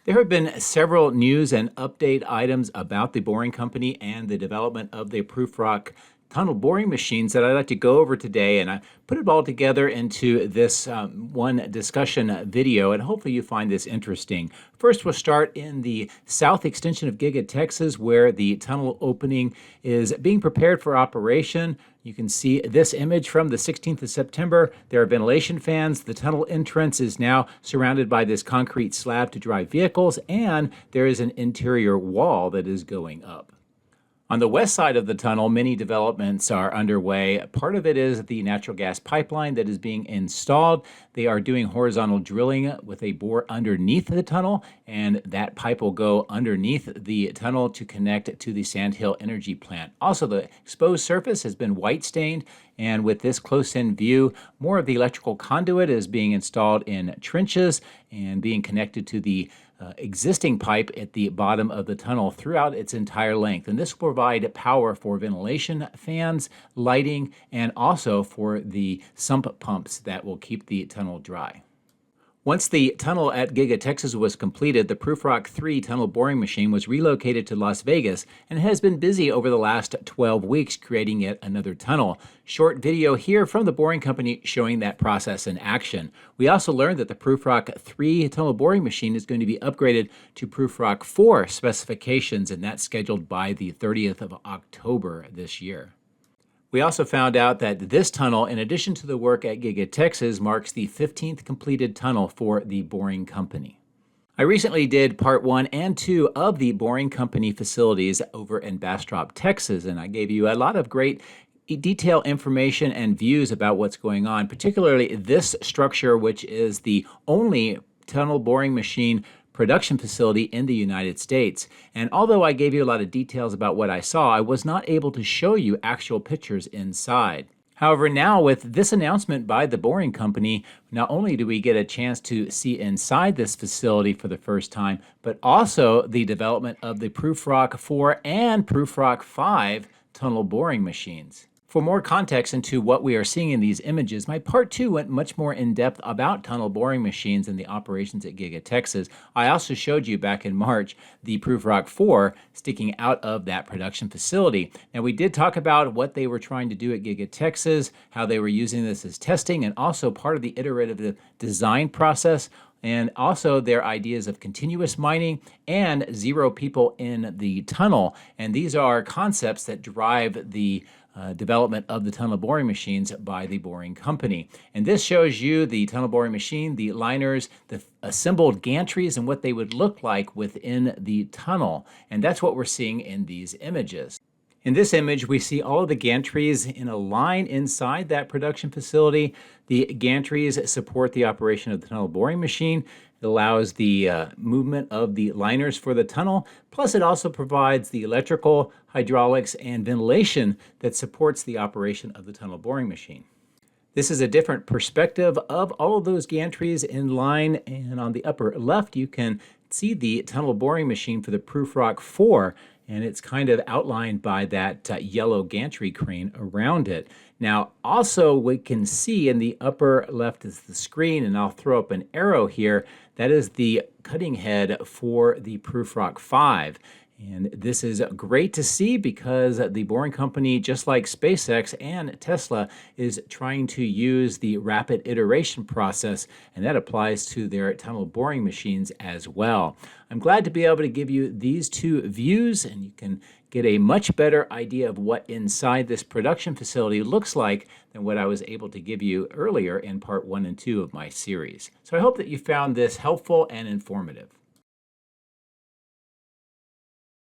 There have been several news and update items about the Boring Company and the development of the Prufrock tunnel boring machines that I'd like to go over today, and I put it all together into this one discussion video, and hopefully you find this interesting. First, we'll start in the south extension of Giga Texas, where the tunnel opening is being prepared for operation. You can see this image from the 16th of September. There are ventilation fans. The tunnel entrance is now surrounded by this concrete slab to drive vehicles, and there is an interior wall that is going up. On the west side of the tunnel, many developments are underway. Part of it is the natural gas pipeline that is being installed. They are doing horizontal drilling with a bore underneath the tunnel, and that pipe will go underneath the tunnel to connect to the Sandhill Energy Plant. Also, the exposed surface has been white stained, and with this close-in view, more of the electrical conduit is being installed in trenches and being connected to the existing pipe at the bottom of the tunnel throughout its entire length. And this will provide power for ventilation fans, lighting, and also for the sump pumps that will keep the tunnel dry. Once the tunnel at Giga Texas was completed, the Prufrock 3 tunnel boring machine was relocated to Las Vegas and has been busy over the last 12 weeks creating yet another tunnel. Short video here from the Boring Company showing that process in action. We also learned that the Prufrock 3 tunnel boring machine is going to be upgraded to Prufrock 4 specifications, and that's scheduled by the 30th of October this year. We also found out that this tunnel, in addition to the work at Giga Texas, marks the 15th completed tunnel for the Boring Company. I recently did part 1 and 2 of the Boring Company facilities over in Bastrop, Texas, and I gave you a lot of great detailed information and views about what's going on, particularly this structure, which is the only tunnel boring machine production facility in the United States. And although I gave you a lot of details about what I saw, I was not able to show you actual pictures inside. However, now with this announcement by the Boring Company, not only do we get a chance to see inside this facility for the first time, but also the development of the Prufrock 4 and Prufrock 5 tunnel boring machines. For more context into what we are seeing in these images, my part 2 went much more in depth about tunnel boring machines and the operations at Giga Texas. I also showed you back in March the Prufrock 4 sticking out of that production facility. Now, we did talk about what they were trying to do at Giga Texas, how they were using this as testing, and also part of the iterative design process, and also their ideas of continuous mining and 0 people in the tunnel. And these are concepts that drive the development of the tunnel boring machines by the Boring Company. And this shows you the tunnel boring machine, the liners, the assembled gantries, and what they would look like within the tunnel. And that's what we're seeing in these images. In this image, we see all of the gantries in a line inside that production facility. The gantries support the operation of the tunnel boring machine. It allows the movement of the liners for the tunnel. Plus, it also provides the electrical, hydraulics, and ventilation that supports the operation of the tunnel boring machine. This is a different perspective of all of those gantries in line, and on the upper left, you can see the tunnel boring machine for the Prufrock 4, and it's kind of outlined by that yellow gantry crane around it. Now, also we can see in the upper left is the screen, and I'll throw up an arrow here. That is the cutting head for the Prufrock 5. And this is great to see because the Boring Company, just like SpaceX and Tesla, is trying to use the rapid iteration process, and that applies to their tunnel boring machines as well. I'm glad to be able to give you these 2 views, and you can get a much better idea of what inside this production facility looks like than what I was able to give you earlier in part 1 and 2 of my series. So I hope that you found this helpful and informative.